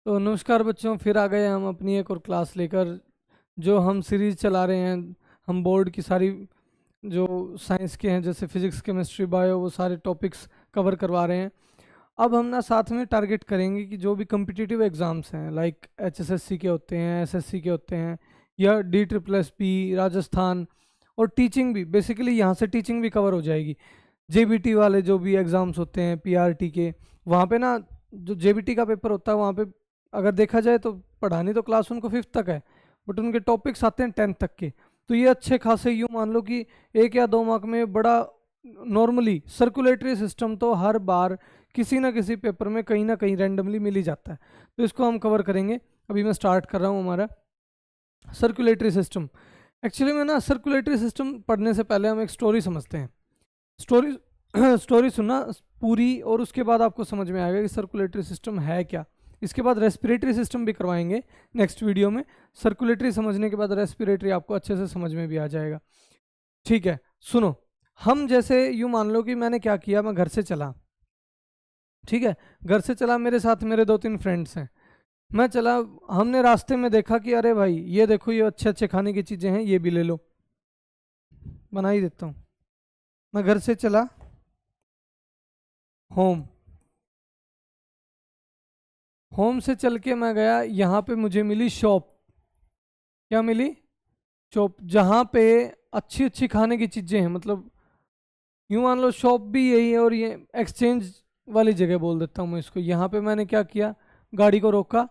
तो नमस्कार बच्चों, फिर आ गए हम अपनी एक और क्लास लेकर। जो हम सीरीज चला रहे हैं, हम बोर्ड की सारी जो साइंस के हैं जैसे फिजिक्स, केमिस्ट्री, बायो, वो सारे टॉपिक्स कवर करवा रहे हैं। अब हम ना साथ में टारगेट करेंगे कि जो भी कम्पिटिटिव एग्ज़ाम्स हैं, लाइक HSSC के होते हैं, SSC के होते हैं, या DSSS, राजस्थान, और टीचिंग भी, बेसिकली यहाँ से टीचिंग भी कवर हो जाएगी। JBT वाले जो भी एग्ज़ाम्स होते हैं, PRT के, वहाँ पे ना जो JBT का पेपर होता है वहाँ पे अगर देखा जाए तो पढ़ानी तो क्लास उनको 5th तक है, बट उनके टॉपिक्स आते हैं 10th तक के। तो ये अच्छे खासे यूँ मान लो कि 1 या 2 मार्क में बड़ा नॉर्मली सर्कुलेटरी सिस्टम तो हर बार किसी ना किसी पेपर में कहीं ना कहीं रैंडमली मिल ही जाता है। तो इसको हम कवर करेंगे। अभी मैं स्टार्ट कर रहा हूँ हमारा सर्कुलेटरी सिस्टम। एक्चुअली में ना सर्कुलेटरी सिस्टम पढ़ने से पहले हम एक स्टोरी समझते हैं। स्टोरी स्टोरी सुनना पूरी, और उसके बाद आपको समझ में आएगा कि सर्कुलेटरी सिस्टम है क्या। इसके बाद रेस्पिरेटरी सिस्टम भी करवाएंगे नेक्स्ट वीडियो में। सर्कुलेटरी समझने के बाद रेस्पिरेटरी आपको अच्छे से समझ में भी आ जाएगा। ठीक है, सुनो। हम जैसे यूँ मान लो कि मैंने क्या किया, मैं घर से चला। ठीक है, घर से चला, मेरे साथ मेरे 2-3 फ्रेंड्स हैं। मैं चला, हमने रास्ते में देखा कि अरे भाई ये देखो, ये अच्छे अच्छे खाने की चीज़ें हैं, ये भी ले लो, बना ही देता हूँ। मैं घर से चला होम। होम से चल के मैं गया, यहाँ पे मुझे मिली शॉप। क्या मिली? शॉप, जहाँ पे अच्छी अच्छी खाने की चीज़ें हैं। मतलब यूँ मान लो शॉप भी यही है, और ये एक्सचेंज वाली जगह बोल देता हूँ मैं इसको। यहाँ पे मैंने क्या किया, गाड़ी को रोका,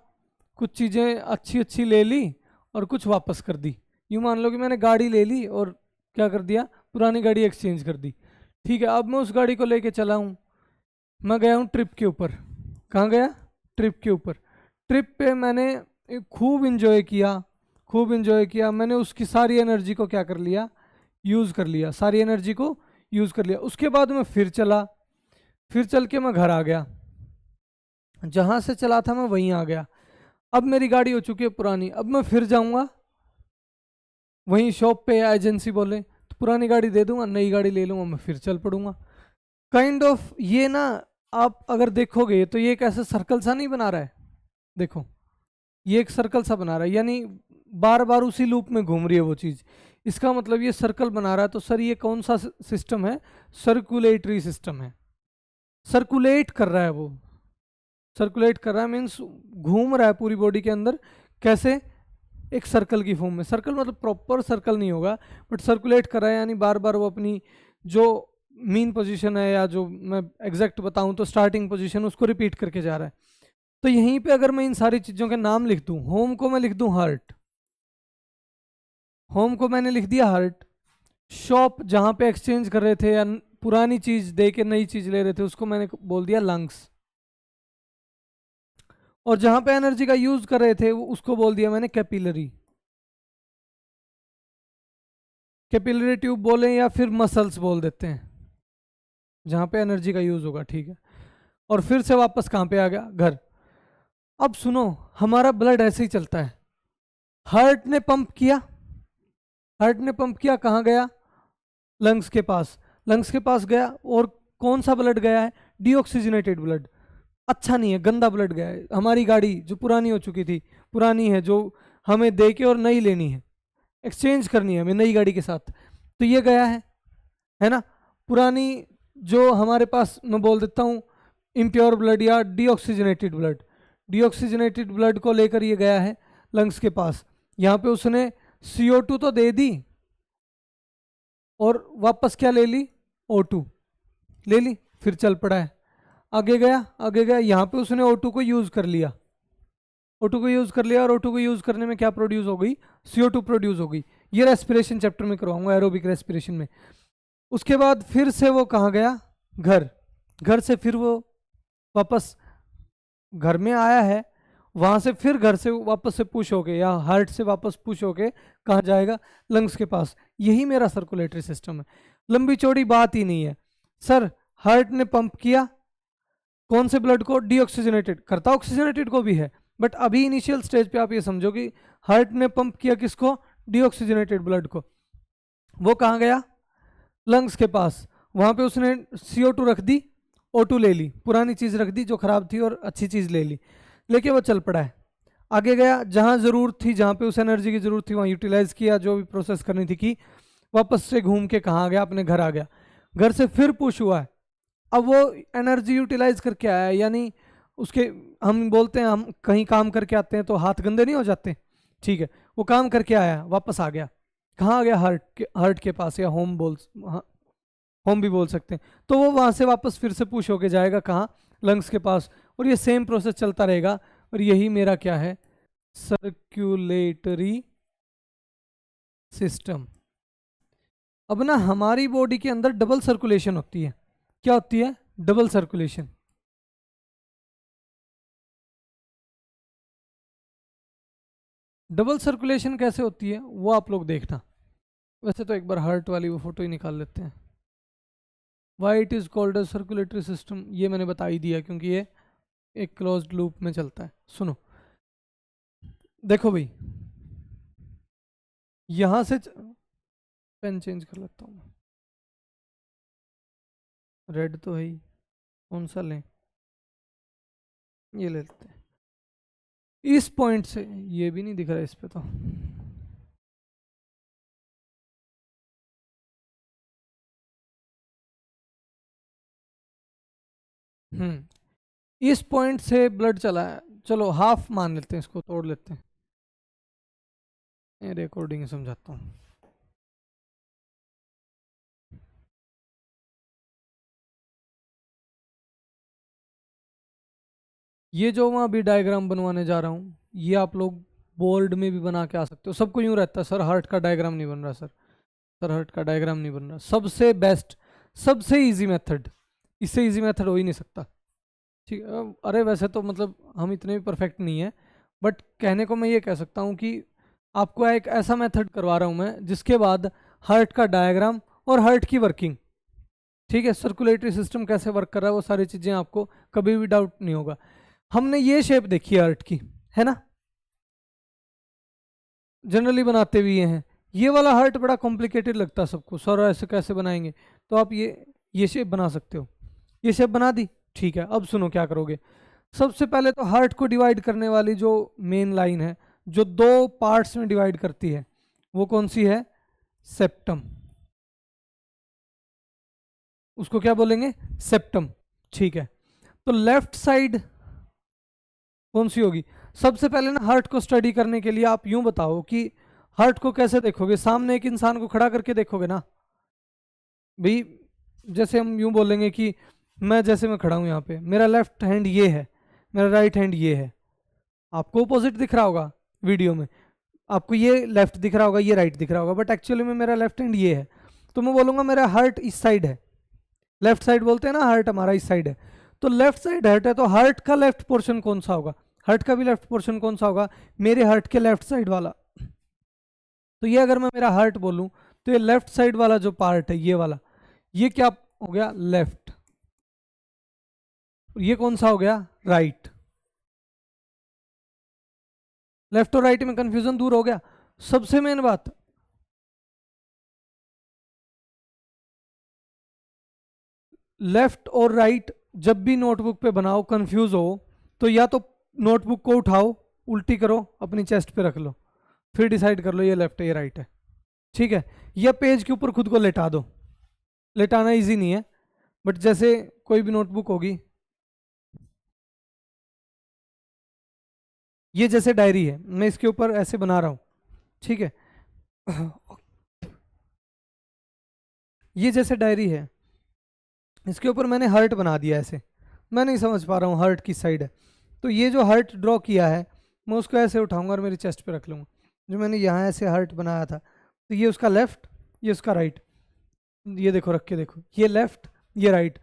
कुछ चीज़ें अच्छी अच्छी ले ली और कुछ वापस कर दी। यूँ मान लो कि मैंने गाड़ी ले ली और क्या कर दिया, पुरानी गाड़ी एक्सचेंज कर दी। ठीक है, अब मैं उस गाड़ी को लेके चला हूँ। मैं गया हूँ ट्रिप के ऊपर। कहाँ गया? ट्रिप के ऊपर। ट्रिप पे मैंने खूब इंजॉय किया, खूब इंजॉय किया। मैंने उसकी सारी एनर्जी को क्या कर लिया, यूज़ कर लिया, सारी एनर्जी को यूज़ कर लिया। उसके बाद मैं फिर चला, फिर चल के मैं घर आ गया। जहाँ से चला था मैं वहीं आ गया। अब मेरी गाड़ी हो चुकी है पुरानी। अब मैं फिर जाऊँगा वहीं शॉप पे या एजेंसी बोले तो पुरानी गाड़ी दे दूंगा, नई गाड़ी ले लूँगा, मैं फिर चल पड़ूंगा। काइंड ऑफ ये ना, आप अगर देखोगे तो ये एक ऐसा सर्कल सा नहीं बना रहा है। देखो, ये एक सर्कल सा बना रहा है, यानी बार बार उसी लूप में घूम रही है वो चीज़। इसका मतलब ये सर्कल बना रहा है। तो सर ये कौन सा सिस्टम है? सर्कुलेटरी सिस्टम है। सर्कुलेट कर रहा है वो। सर्कुलेट कर रहा है मीन्स घूम रहा है पूरी बॉडी के अंदर। कैसे? एक सर्कल की फॉर्म में। सर्कल मतलब प्रॉपर सर्कल नहीं होगा, बट सर्कुलेट कर रहा है, यानी बार बार वो अपनी जो मीन पोजीशन है, या जो मैं एग्जैक्ट बताऊं तो स्टार्टिंग पोजीशन, उसको रिपीट करके जा रहा है। तो यहीं पे अगर मैं इन सारी चीज़ों के नाम लिख दूं, होम को मैं लिख दूं हार्ट, होम को मैंने लिख दिया हार्ट। शॉप जहाँ पे एक्सचेंज कर रहे थे या पुरानी चीज़ दे के नई चीज़ ले रहे थे, उसको मैंने बोल दिया लंग्स। और जहाँ पे एनर्जी का यूज़ कर रहे थे उसको बोल दिया मैंने कैपिलरी। कैपिलरी ट्यूब बोलें या फिर मसल्स बोल देते हैं, जहाँ पे एनर्जी का यूज़ होगा। ठीक है, और फिर से वापस कहाँ पे आ गया? घर। अब सुनो, हमारा ब्लड ऐसे ही चलता है। हार्ट ने पंप किया, हार्ट ने पंप किया, कहाँ गया? लंग्स के पास। लंग्स के पास गया, और कौन सा ब्लड गया है? Deoxygenated blood. अच्छा नहीं है, गंदा ब्लड गया है। हमारी गाड़ी जो पुरानी हो चुकी थी, पुरानी है, जो हमें दे के और नई लेनी है, एक्सचेंज करनी है हमें नई गाड़ी के साथ, तो ये गया है ना? पुरानी जो हमारे पास, मैं बोल देता हूँ इम्प्योर ब्लड या डीऑक्सीजनेटेड ब्लड, डीऑक्सीजनेटेड ब्लड को लेकर ये गया है लंग्स के पास। यहाँ पे उसने CO2 तो दे दी, और वापस क्या ले ली? O2 ले ली, फिर चल पड़ा है। आगे गया, आगे गया, यहाँ पे उसने O2 को यूज़ कर लिया, O2 को यूज़ कर लिया, और O2 को यूज़ करने में क्या प्रोड्यूस हो गई? CO2 प्रोड्यूस हो गई। ये रेस्पिरेशन चैप्टर में करवाऊंगा, एरोबिक रेस्पिरेशन में। उसके बाद फिर से वो कहाँ गया? घर। घर से फिर वो वापस घर में आया है, वहाँ से फिर घर से वापस से पुश होके, या हार्ट से वापस पुश होके कहाँ जाएगा? लंग्स के पास। यही मेरा सर्कुलेटरी सिस्टम है। लंबी चौड़ी बात ही नहीं है सर। हार्ट ने पंप किया कौन से ब्लड को? डीऑक्सीजनेटेड। करता ऑक्सीजनेटेड को भी है, बट अभी इनिशियल स्टेज पे आप ये समझो कि हार्ट ने पंप किया किसको? डीऑक्सीजनेटेड ब्लड को। वो कहाँ गया? लंग्स के पास। वहाँ पे उसने CO2 रख दी, O2 ले ली, पुरानी चीज़ रख दी जो खराब थी, और अच्छी चीज़ ले ली। लेके वो चल पड़ा है, आगे गया, जहां जरूरत थी, जहां पे उस एनर्जी की जरूरत थी वहां यूटिलाइज किया, जो भी प्रोसेस करनी थी की, वापस से घूम के कहाँ आ गया, अपने घर आ गया, घर से फिर पुश हुआ है, अब वो एनर्जी यूटिलाइज करके आया है, यानी उसके, हम बोलते हैं हम कहीं काम करके आते हैं तो हाथ गंदे नहीं हो जाते, ठीक है, वो काम करके आया वापस आ गया, कहाँ आ गया, हार्ट के पास, या होम बोल, होम भी बोल सकते हैं, तो वो वहां से वापस फिर से पुश होके जाएगा कहाँ, लंग्स के पास, और ये सेम प्रोसेस चलता रहेगा, और यही मेरा क्या है, सर्कुलेटरी सिस्टम। अब ना हमारी बॉडी के अंदर डबल सर्कुलेशन होती है, क्या होती है, डबल सर्कुलेशन। डबल सर्कुलेशन कैसे होती है वो आप लोग देखना, वैसे तो एक बार हार्ट वाली वो फोटो ही निकाल लेते हैं। Why it is called a circulatory system, ये मैंने बता ही दिया क्योंकि ये एक क्लोज्ड लूप में चलता है। सुनो, देखो भाई, यहां से पेन चेंज कर लेता हूँ, रेड तो है ही, कौन सा लें, ये ले लेते हैं, इस पॉइंट से, ये भी नहीं दिख रहा इस पे तो, इस पॉइंट से ब्लड चला है, चलो हाफ मान लेते हैं, इसको तोड़ लेते हैं, रिकॉर्डिंग समझाता हूँ। ये जो मैं अभी डायग्राम बनवाने जा रहा हूँ, ये आप लोग बोर्ड में भी बना के आ सकते हो, सबको यूं रहता है सर हार्ट का डायग्राम नहीं बन रहा, सर हार्ट का डायग्राम नहीं बन रहा, सबसे बेस्ट, सबसे इजी मेथड, इससे इजी मेथड हो ही नहीं सकता, ठीक है। अरे वैसे तो मतलब हम इतने भी परफेक्ट नहीं है, बट कहने को मैं ये कह सकता हूँ कि आपको एक ऐसा मेथड करवा रहा हूँ मैं जिसके बाद हार्ट का डायग्राम और हार्ट की वर्किंग, ठीक है, सर्कुलेटरी सिस्टम कैसे वर्क कर रहा है, वो सारी चीज़ें आपको कभी भी डाउट नहीं होगा। हमने ये शेप देखी है हार्ट की, है ना, जनरली बनाते भी ये हैं, ये वाला हार्ट बड़ा कॉम्प्लिकेटेड लगता है सबको, सर ऐसे कैसे बनाएंगे, तो आप ये शेप बना सकते हो, ये शेप बना दी, ठीक है। अब सुनो क्या करोगे, सबसे पहले तो हार्ट को डिवाइड करने वाली जो मेन लाइन है, जो दो पार्ट्स में डिवाइड करती है, वो कौन सी है, सेप्टम, उसको क्या बोलेंगे, सेप्टम, ठीक है। तो लेफ्ट साइड कौन सी होगी, सबसे पहले ना हार्ट को स्टडी करने के लिए आप यूं बताओ कि हार्ट को कैसे देखोगे, सामने एक इंसान को खड़ा करके देखोगे ना भाई, जैसे हम यूं बोलेंगे कि मैं खड़ा हूं यहाँ पे, मेरा लेफ्ट हैंड ये है, मेरा राइट हैंड ये है, आपको अपोजिट दिख रहा होगा वीडियो में, आपको ये लेफ्ट दिख रहा होगा, ये राइट दिख रहा होगा, बट एक्चुअली में मेरा लेफ्ट हैंड ये है, तो मैं बोलूंगा मेरा हार्ट इस साइड है, लेफ्ट साइड बोलते हैं ना, हार्ट हमारा इस साइड है, तो लेफ्ट साइड हार्ट है, तो हार्ट का लेफ्ट पोर्शन कौन सा होगा, हार्ट का भी लेफ्ट पोर्शन कौन सा होगा, मेरे हार्ट के लेफ्ट साइड वाला, तो ये अगर मैं मेरा हार्ट बोलूं, तो ये लेफ्ट साइड वाला जो पार्ट है ये वाला, ये क्या हो गया, लेफ्ट, ये कौन सा हो गया, राइट, लेफ्ट और राइट में कंफ्यूजन दूर हो गया। सबसे मेन बात, लेफ्ट और राइट जब भी नोटबुक पे बनाओ कंफ्यूज हो, तो या तो नोटबुक को उठाओ, उल्टी करो, अपनी चेस्ट पे रख लो, फिर डिसाइड कर लो ये लेफ्ट है ये राइट है, ठीक है। या पेज के ऊपर खुद को लेटा दो, लेटाना इजी नहीं है, बट जैसे कोई भी नोटबुक होगी, ये जैसे डायरी है, मैं इसके ऊपर ऐसे बना रहा हूँ, ठीक है, ये जैसे डायरी है, इसके ऊपर मैंने हार्ट बना दिया ऐसे, मैं नहीं समझ पा रहा हूँ हार्ट किस साइड है, तो ये जो हार्ट ड्रॉ किया है, मैं उसको ऐसे उठाऊंगा और मेरी चेस्ट पे रख लूंगा, जो मैंने यहाँ ऐसे हार्ट बनाया था, तो ये उसका लेफ्ट, ये उसका राइट, ये देखो रख के देखो, ये लेफ्ट ये राइट,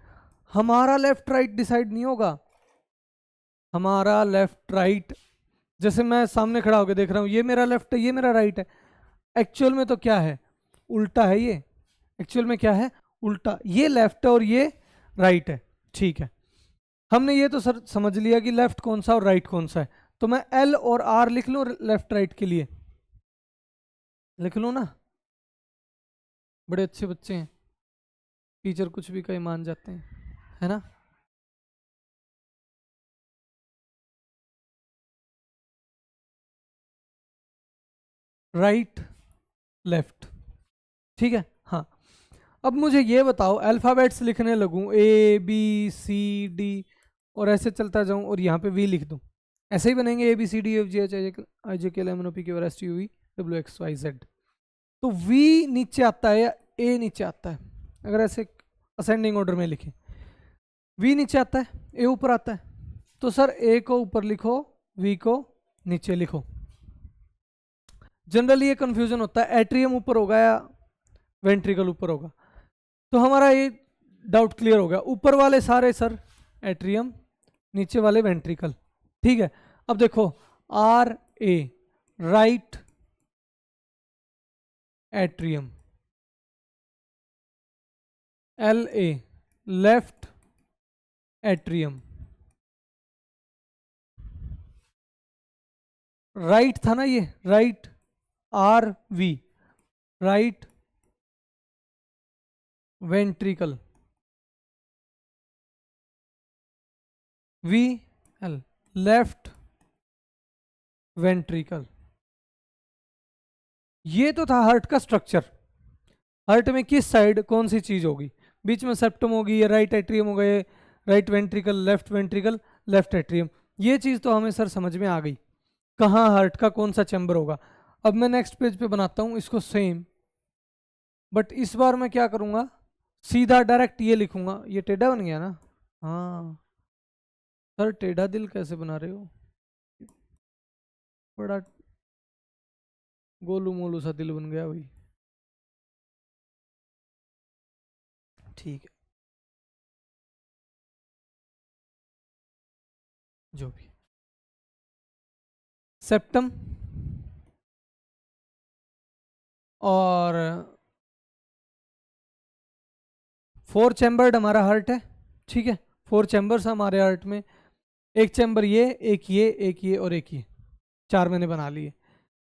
हमारा लेफ्ट राइट डिसाइड नहीं होगा, हमारा लेफ्ट राइट, जैसे मैं सामने खड़ा होकर देख रहा हूँ, ये मेरा लेफ्ट है ये मेरा राइट है, एक्चुअल में तो क्या है, उल्टा है ये, एक्चुअल में क्या है, उल्टा, ये लेफ्ट है और ये राइट है, ठीक है। हमने ये तो सर समझ लिया कि लेफ्ट कौन सा और राइट कौन सा है, तो मैं एल और आर लिख लूँ लेफ्ट राइट के लिए, लिख लूँ ना, बड़े अच्छे बच्चे हैं, टीचर कुछ भी कहीं मान जाते हैं, है ना। Right, left. ठीक है, हाँ। अब मुझे ये बताओ, अल्फ़ाबेट्स लिखने लगूं ABCD और ऐसे चलता जाऊं और यहाँ पे V लिख दूं, ऐसे ही बनेंगे ABCDFGHIJKLMNOPQRSTUV WXYZ। तो V नीचे आता है या A नीचे आता है? अगर ऐसे असेंडिंग ऑर्डर में लिखें, V नीचे आता है, A ऊपर आता है, तो सर A को ऊपर लिखो, V को नीचे लिखो। जनरली ये कंफ्यूजन होता है, एट्रियम ऊपर होगा या वेंट्रिकल ऊपर होगा। तो हमारा ये डाउट क्लियर हो गया, ऊपर वाले सारे सर एट्रियम, नीचे वाले वेंट्रिकल। ठीक है, अब देखो RA right atrium, LA left atrium, right था ना ये, right RV right ventricle, VL left ventricle. ये तो था हार्ट का स्ट्रक्चर। हार्ट में किस साइड कौन सी चीज होगी, बीच में सेप्टम होगी, ये राइट एट्रियम होगा, ये राइट वेंट्रिकल, लेफ्ट एट्रियम। ये चीज तो हमें सर समझ में आ गई, कहाँ हार्ट का कौन सा चैम्बर होगा। अब मैं नेक्स्ट पेज पे बनाता हूँ इसको सेम, बट इस बार मैं क्या करूँगा, सीधा डायरेक्ट ये लिखूंगा। ये टेढ़ा बन गया ना? हाँ सर, टेढ़ा दिल कैसे बना रहे हो, बड़ा गोलू मोलू सा दिल बन गया भाई। ठीक है, जो भी। सेप्टम और 4 चैम्बर्ड हमारा हार्ट है। ठीक है, 4 चैम्बर्स हमारे हार्ट में, एक चैम्बर ये, एक ये, एक ये और एक ये, 4 मैंने बना लिए।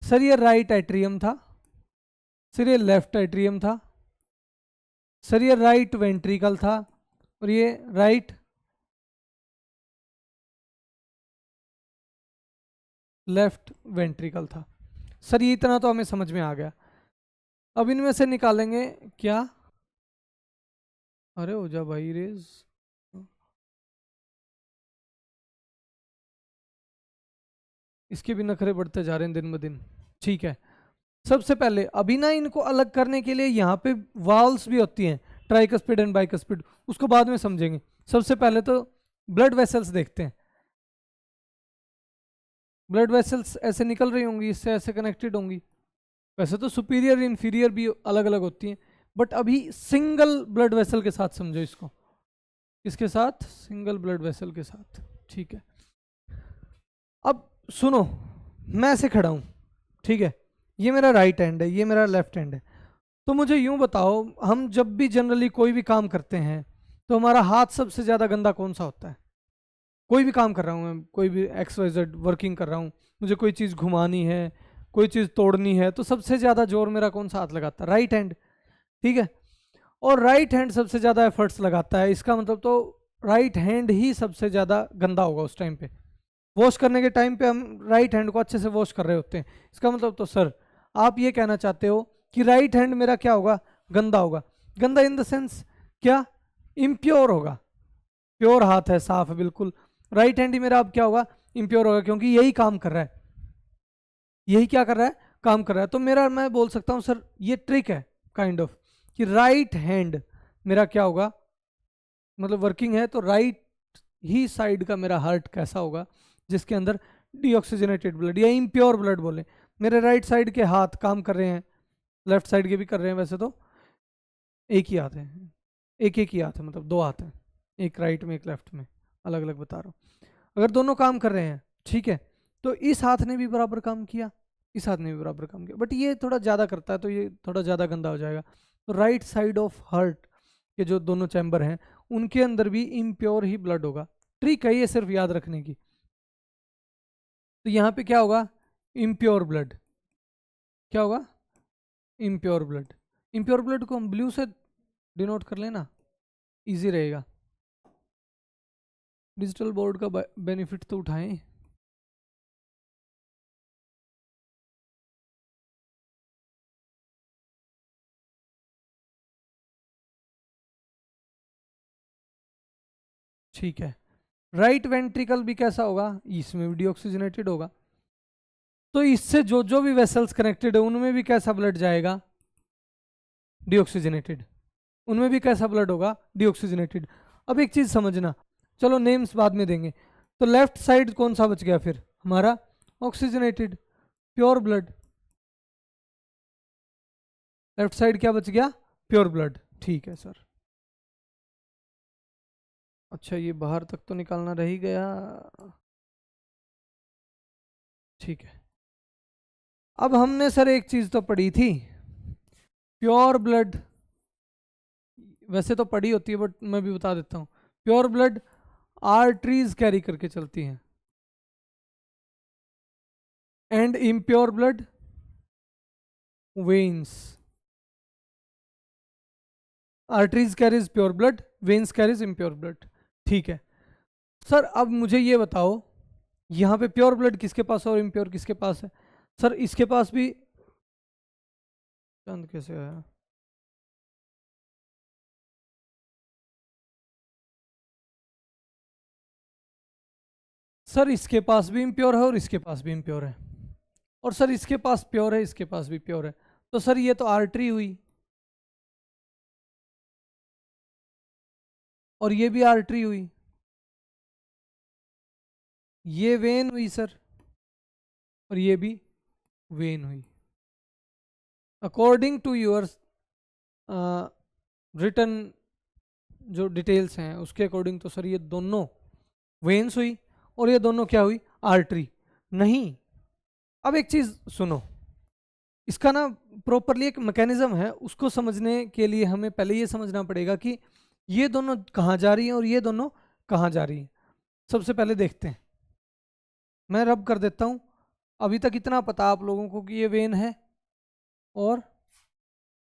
सर ये राइट एट्रियम था, सर ये लेफ्ट एट्रियम था, सर ये राइट वेंट्रिकल था, और ये राइट लेफ्ट वेंट्रिकल था। सर ये इतना तो हमें समझ में आ गया। अब इनमें से निकालेंगे क्या, अरे हो जा भाई रेज, इसके भी नखरे बढ़ते जा रहे हैं दिन ब दिन। ठीक है, सबसे पहले अभी ना इनको अलग करने के लिए यहाँ पे वाल्स भी होती हैं, ट्राइकस्पिड एंड बाइकस्पिड, उसको बाद में समझेंगे। सबसे पहले तो ब्लड वेसल्स देखते हैं। ब्लड वेसल्स ऐसे निकल रही होंगी, इससे ऐसे कनेक्टेड होंगी। वैसे तो सुपीरियर इंफीरियर भी अलग अलग होती हैं, बट अभी सिंगल ब्लड वेसल के साथ समझो इसको। इसके साथ, सिंगल ब्लड वेसल के साथ। ठीक है, अब सुनो, मैं ऐसे खड़ा हूं, ठीक है, ये मेरा राइट हैंड है, ये मेरा लेफ्ट हैंड है। तो मुझे यूं बताओ, हम जब भी जनरली कोई भी काम करते हैं तो हमारा हाथ सबसे ज़्यादा गंदा कौन सा होता है? कोई भी काम कर रहा हूँ मैं, कोई भी XYZ वर्किंग कर रहा हूँ, मुझे कोई चीज़ घुमानी है, कोई चीज़ तोड़नी है, तो सबसे ज़्यादा जोर मेरा कौन सा हाथ लगाता है? Right hand. ठीक है, और राइट हैंड सबसे ज़्यादा एफर्ट्स लगाता है, इसका मतलब तो राइट हैंड ही सबसे ज़्यादा गंदा होगा उस टाइम पे। वॉश करने के टाइम पे हम राइट हैंड को अच्छे से वॉश कर रहे होते हैं, इसका मतलब तो सर आप ये कहना चाहते हो कि राइट हैंड मेरा क्या होगा? गंदा होगा। गंदा इन द सेंस क्या? इम्प्योर होगा। प्योर हाथ है, साफ है बिल्कुल, राइट हैंड ही मेरा अब क्या होगा? इम्प्योर होगा, क्योंकि यही काम कर रहा है, यही क्या कर रहा है? काम कर रहा है। तो मेरा, मैं बोल सकता हूँ सर ये ट्रिक है काइंड ऑफ, कि राइट हैंड मेरा क्या होगा, मतलब वर्किंग है तो राइट ही साइड का मेरा हार्ट कैसा होगा, जिसके अंदर डीऑक्सीजनेटेड ब्लड या इम्प्योर ब्लड बोले। मेरे राइट साइड के हाथ काम कर रहे हैं, लेफ्ट साइड के भी कर रहे हैं, वैसे तो एक ही हाथ है, एक एक ही हाथ है, मतलब 2 हाथ हैं, एक राइट में एक लेफ्ट में, अलग अलग बता रहा हूँ। अगर दोनों काम कर रहे हैं, ठीक है, तो इस हाथ ने भी बराबर काम किया, इस हाथ ने भी बराबर काम किया, बट ये थोड़ा ज़्यादा करता है तो ये थोड़ा ज़्यादा गंदा हो जाएगा। तो राइट साइड ऑफ हार्ट के जो दोनों चैम्बर हैं उनके अंदर भी इम्प्योर ही ब्लड होगा। ट्रिक है ये सिर्फ याद रखने की। तो यहाँ पे क्या होगा? Impure blood. क्या होगा? Impure blood. इम्प्योर ब्लड को हम ब्लू से डिनोट कर लेना, इजी रहेगा। डिजिटल बोर्ड का बेनिफिट तो उठाएं। ठीक है। राइट वेंट्रिकल भी कैसा होगा, इसमें भी डीऑक्सीजनेटेड होगा। तो इससे जो जो भी वेसल्स कनेक्टेड है उनमें भी कैसा ब्लड जाएगा, डीऑक्सीजनेटेड। उनमें भी कैसा ब्लड होगा, डीऑक्सीजनेटेड। अब एक चीज समझना, चलो नेम्स बाद में देंगे। तो लेफ्ट साइड कौन सा बच गया फिर हमारा, oxygenated pure blood. Left side क्या बच गया, प्योर ब्लड। ठीक है सर। अच्छा ये बाहर तक तो निकालना रह ही गया, ठीक है। अब हमने सर एक चीज तो पढ़ी थी, प्योर ब्लड, वैसे तो पढ़ी होती है बट मैं भी बता देता हूँ। प्योर ब्लड आर्टरीज कैरी करके चलती हैं, and impure blood veins. Arteries carries pure blood, veins carries impure blood. ठीक है सर। अब मुझे ये बताओ, यहाँ पे प्योर ब्लड किसके पास है और इम्प्योर किसके पास है। सर इसके पास भी, चंद कैसे है, सर इसके पास भी इम्प्योर है और इसके पास भी इम्प्योर है, और सर इसके पास प्योर है, इसके पास भी प्योर है। तो सर ये तो आर्टरी हुई, और ये भी आर्टरी हुई, ये वेन हुई सर, और ये भी वेन हुई। अकॉर्डिंग टू योर रिटन जो डिटेल्स हैं उसके अकॉर्डिंग तो सर ये दोनों वेन्स हुई और ये दोनों क्या हुई, आर्टरी। नहीं, अब एक चीज सुनो, इसका ना प्रॉपरली एक मैकेनिज्म है, उसको समझने के लिए हमें पहले ये समझना पड़ेगा कि ये दोनों कहाँ जा रही हैं और ये दोनों कहाँ जा रही हैं। सबसे पहले देखते हैं, मैं रब कर देता हूँ। अभी तक इतना पता आप लोगों को कि ये वेन है और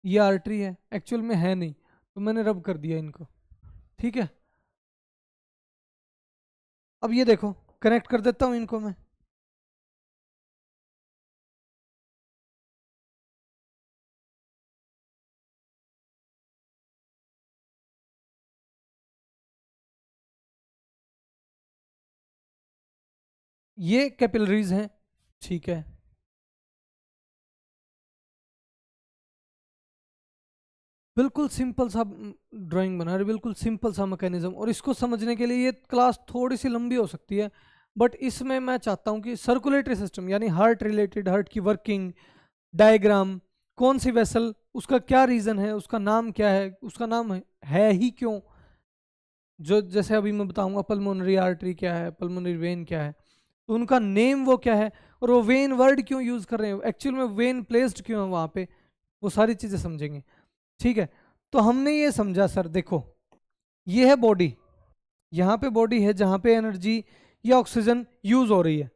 ये आर्टरी है, एक्चुअल में है नहीं, तो मैंने रब कर दिया इनको। ठीक है, अब ये देखो, कनेक्ट कर देता हूँ इनको मैं। ये कैपिलरीज हैं, ठीक है। बिल्कुल सिंपल सा ड्राइंग बना रहे, बिल्कुल सिंपल सा मैकेनिज्म, और इसको समझने के लिए ये क्लास थोड़ी सी लंबी हो सकती है, बट इसमें मैं चाहता हूँ कि सर्कुलेटरी सिस्टम यानी हार्ट रिलेटेड, हार्ट की वर्किंग, डायग्राम, कौन सी वेसल, उसका क्या रीज़न है, उसका नाम क्या है, उसका नाम है ही क्यों, जो जैसे अभी मैं बताऊंगा पल्मोनरी आर्टरी क्या है, पल्मोनरी वेन क्या है, तो उनका नेम वो क्या है, और वो वेन वर्ड क्यों यूज़ कर रहे हैं, एक्चुअल में वेन प्लेस्ड क्यों है वहाँ पे, वो सारी चीज़ें समझेंगे। ठीक है, तो हमने ये समझा सर, देखो ये है बॉडी, यहाँ पे बॉडी है जहाँ पे एनर्जी या ऑक्सीजन यूज हो रही है,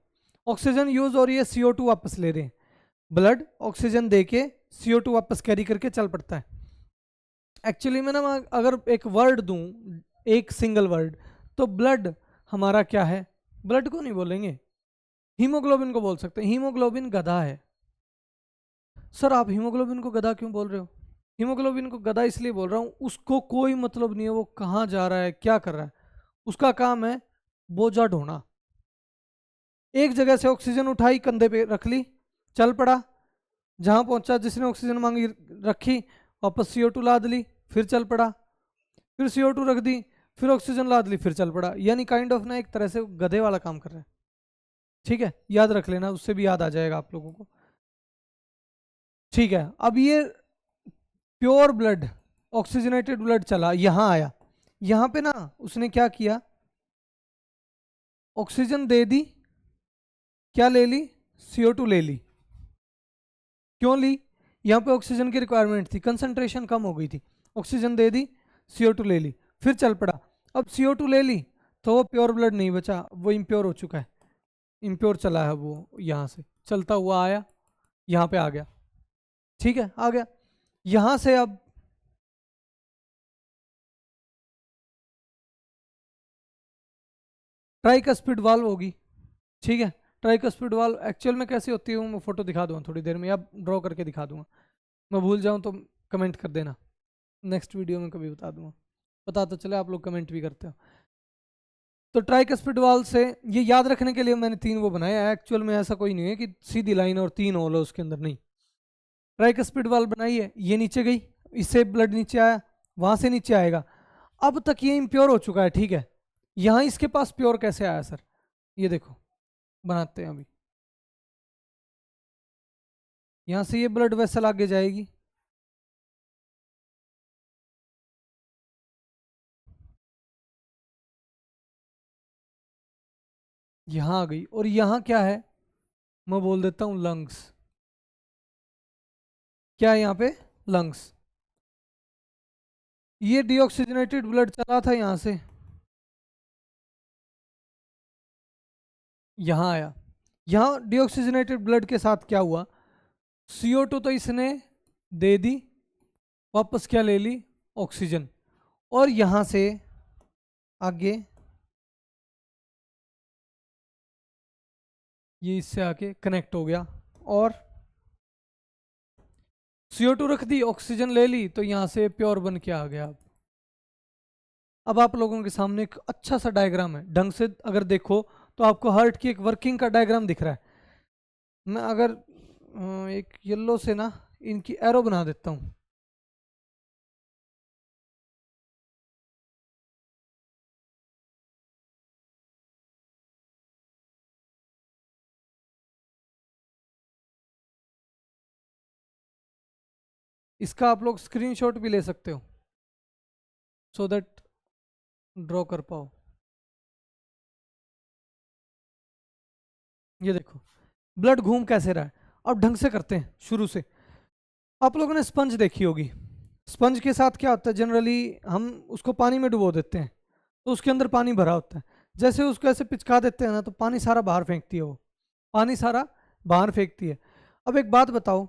ऑक्सीजन यूज हो रही है, CO2 वापस ले रहे हैं, ब्लड ऑक्सीजन दे के CO2 वापस कैरी करके चल पड़ता है। एक्चुअली में ना मैं अगर एक वर्ड दूं, एक सिंगल वर्ड, तो ब्लड हमारा क्या है, ब्लड को नहीं बोलेंगे, हीमोग्लोबिन को बोल सकते हैं। हीमोग्लोबिन गधा है। सर आप हीमोग्लोबिन को गधा क्यों बोल रहे हो, हीमोग्लोबिन को गधा इसलिए बोल रहा हूँ, उसको कोई मतलब नहीं है वो कहाँ जा रहा है क्या कर रहा है, उसका काम है बोझा ढोना। एक जगह से ऑक्सीजन उठाई, कंधे पे रख ली, चल पड़ा, जहां पहुंचा जिसने ऑक्सीजन मांगी रखी, वापस CO2 लाद ली, फिर चल पड़ा, फिर CO2 रख दी, फिर ऑक्सीजन लाद ली, फिर चल पड़ा। यानी काइंड ऑफ ना एक तरह से गधे वाला काम कर रहा है। ठीक है, याद रख लेना, उससे भी याद आ जाएगा आप लोगों को। ठीक है, अब ये प्योर ब्लड, ऑक्सीजनेटेड ब्लड चला, यहां आया, यहां पे ना उसने क्या किया, ऑक्सीजन दे दी, क्या ले ली, CO2 ले ली। क्यों ली, यहाँ पे ऑक्सीजन की रिक्वायरमेंट थी, कंसंट्रेशन कम हो गई थी, ऑक्सीजन दे दी, CO2 ले ली, फिर चल पड़ा। अब CO2 ले ली तो वो प्योर ब्लड नहीं बचा, वो इम्प्योर हो चुका है, इम्प्योर चला है वो, यहाँ से चलता हुआ आया, यहाँ पे आ गया। ठीक है, आ गया, यहाँ से अब ट्राइकस्पिड वाल्व होगी। ठीक है, ट्राइकस्पिड वाल्व एक्चुअल में कैसी होती है वो मैं फोटो दिखा दूंगा थोड़ी देर में, या ड्रॉ करके दिखा दूंगा, मैं भूल जाऊँ तो कमेंट कर देना, नेक्स्ट वीडियो में कभी बता दूंगा, पता तो चले आप लोग कमेंट भी करते हो। तो ट्राइकस्पिड वाल्व से ये याद रखने के लिए मैंने 3 वो बनाया, एक्चुअल में ऐसा कोई नहीं है कि सीधी लाइन और 3 होल है उसके अंदर, नहीं। ट्राइकस्पिड वाल्व बनाई है, ये नीचे गई, इससे ब्लड नीचे आया, वहां से नीचे आएगा। अब तक ये इम्प्योर हो चुका है, ठीक है। यहाँ इसके पास प्योर कैसे आया सर? ये देखो, बनाते हैं अभी। यहाँ से ये ब्लड वेसल आगे जाएगी, यहाँ आ गई, और यहाँ क्या है, मैं बोल देता हूँ लंग्स। क्या है यहाँ पे? लंग्स। ये डीऑक्सीजनेटेड ब्लड चला था यहाँ से, यहाँ आया। यहाँ डीऑक्सीजनेटेड ब्लड के साथ क्या हुआ, CO2 तो इसने दे दी, वापस क्या ले ली, ऑक्सीजन, और यहाँ से आगे ये इससे आके कनेक्ट हो गया, और CO2 रख दी, ऑक्सीजन ले ली, तो यहाँ से प्योर बन के आ गया। अब आप लोगों के सामने एक अच्छा सा डायग्राम है, ढंग से अगर देखो तो आपको हार्ट की एक वर्किंग का डायग्राम दिख रहा है। मैं अगर एक येलो से ना इनकी एरो बना देता हूँ, इसका आप लोग स्क्रीनशॉट भी ले सकते हो सो दैट ड्रॉ कर पाओ। ये देखो ब्लड घूम कैसे रहा है। अब ढंग से करते हैं शुरू से। आप लोगों ने स्पंज देखी होगी, स्पंज के साथ क्या होता है, जनरली हम उसको पानी में डुबो देते हैं, तो उसके अंदर पानी भरा होता है। जैसे उसको ऐसे पिचका देते हैं ना, तो पानी सारा बाहर फेंकती है, वो पानी सारा बाहर फेंकती है। अब एक बात बताओ,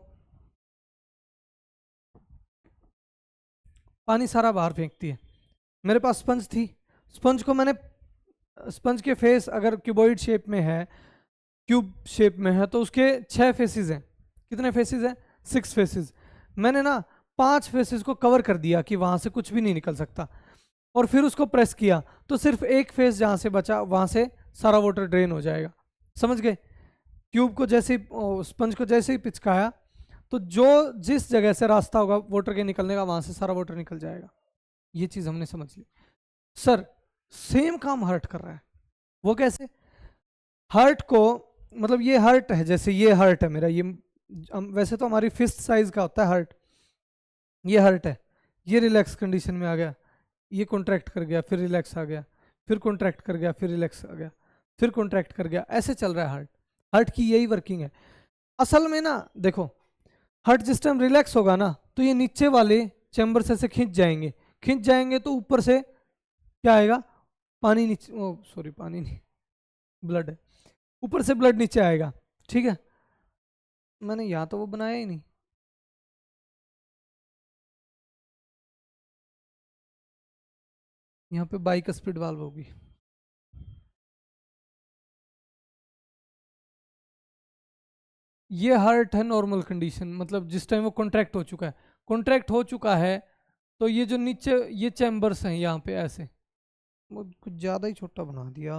पानी सारा बाहर फेंकती है, मेरे पास स्पंज थी, स्पंज को मैंने, स्पंज के फेस अगर क्यूबॉइड शेप में है, क्यूब शेप में है, तो उसके 6 फेसेस हैं। कितने फेसेस हैं? 6 फेसेस। मैंने ना 5 फेसेस को कवर कर दिया कि वहां से कुछ भी नहीं निकल सकता, और फिर उसको प्रेस किया तो सिर्फ एक फेस जहां से बचा वहां से सारा वाटर ड्रेन हो जाएगा। समझ गए? क्यूब को जैसे स्पंज को जैसे ही पिचकाया, तो जो जिस जगह से रास्ता होगा वाटर के निकलने का, वहां से सारा वाटर निकल जाएगा। ये चीज हमने समझ ली। सर सेम काम हार्ट कर रहा है, वो कैसे? हार्ट को, मतलब ये हार्ट है, जैसे ये हार्ट है मेरा, ये वैसे तो हमारी फिस्ट साइज का होता है हार्ट, ये हार्ट है, ये रिलैक्स कंडीशन में आ गया, ये कॉन्ट्रैक्ट कर गया, फिर रिलैक्स आ गया, फिर कॉन्ट्रैक्ट कर गया, फिर रिलैक्स आ गया, फिर कॉन्ट्रैक्ट कर गया, ऐसे चल रहा है हार्ट। हार्ट की यही वर्किंग है असल में ना। देखो हार्ट जिस टाइम रिलैक्स होगा ना, तो ये नीचे वाले चैम्बर से खींच जाएंगे, खींच जाएंगे तो ऊपर से क्या आएगा, पानी नीचे, सॉरी पानी नहीं, ब्लड है, ऊपर से ब्लड नीचे आएगा। ठीक है, मैंने यहाँ तो वो बनाया ही नहीं। यहाँ पे बाइकस्पिड वाल्व होगी। ये हार्ट है नॉर्मल कंडीशन, मतलब जिस टाइम वो कॉन्ट्रैक्ट हो चुका है, कॉन्ट्रैक्ट हो चुका है, तो ये जो नीचे ये चैम्बर्स हैं यहाँ पे ऐसे, वो कुछ ज़्यादा ही छोटा बना दिया।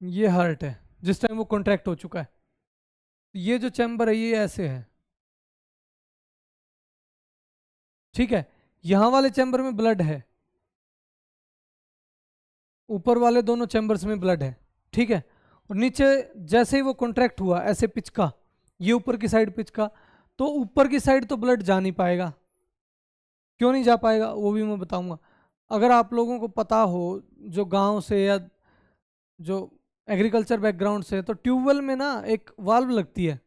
ये हार्ट है जिस टाइम वो कॉन्ट्रैक्ट हो चुका है, ये जो चैम्बर है ये ऐसे है। ठीक है, यहाँ वाले चैम्बर में ब्लड है, ऊपर वाले दोनों चैम्बर्स में ब्लड है। ठीक है, और नीचे जैसे ही वो कॉन्ट्रैक्ट हुआ ऐसे पिचका, ये ऊपर की साइड पिचका, तो ऊपर की साइड तो ब्लड जा नहीं पाएगा। क्यों नहीं जा पाएगा वो भी मैं बताऊंगा। अगर आप लोगों को पता हो, जो गांव से या जो एग्रीकल्चर बैकग्राउंड से, तो ट्यूबवेल में ना एक वाल्व लगती है